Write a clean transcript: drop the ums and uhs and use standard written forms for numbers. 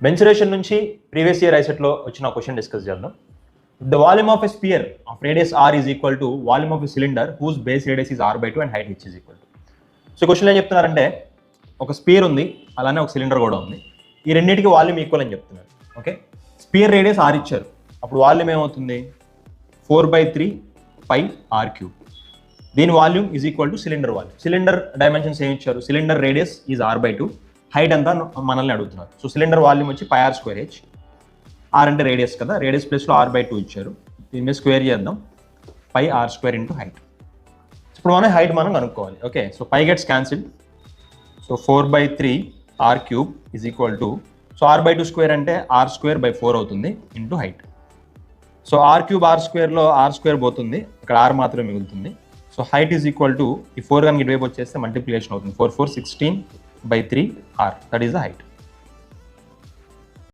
Mensuration నుంచి previous year ఐసెట్లో వచ్చిన క్వశ్చన్ డిస్కస్ చేద్దాం. The volume of a sphere of radius r is equal to volume of a cylinder whose base radius is r/2 and height h is equal to. So question ఏం చెప్తున్నారంటే ఒక spear ఉంది, అలానే ఒక cylinder కూడా ఉంది. ఈ రెండింటికి వాల్యూమ్ ఈక్వల్ అని చెప్తున్నారు. ఓకే, స్పియర్ రేడియస్ r ఇచ్చారు, అప్పుడు వాల్యూమ్ ఏమవుతుంది 4/3 π r3. దీని volume is equal to cylinder volume. Cylinder dimensions ఏమి ఇచ్చారు, cylinder radius is r/2, height అంతా మనల్ని అడుగుతున్నారు. సో సిలిండర్ వాల్యూమ్ వచ్చి πr²h, r అంటే రేడియస్ కదా, రేడియస్ ప్లేస్లో r/2 ఇచ్చారు. దీని మీద స్క్వేర్ చేద్దాం, πr² ఇంటూ హైట్. ఇప్పుడు మనం హైట్ మనం కనుక్కోవాలి. Okay, so π gets cancelled, so 4/3 r³ is equal to, so r/2 square అంటే r²/4 అవుతుంది into height. So r³ r²లో r² పోతుంది, ఇక్కడ r మాత్రమే మిగులుతుంది. So height is equal to ఈ 4 కనుక ఇటువైపు వచ్చేస్తే మల్టిప్లికేషన్ అవుతుంది, 4 4 16/3 r, that is the height.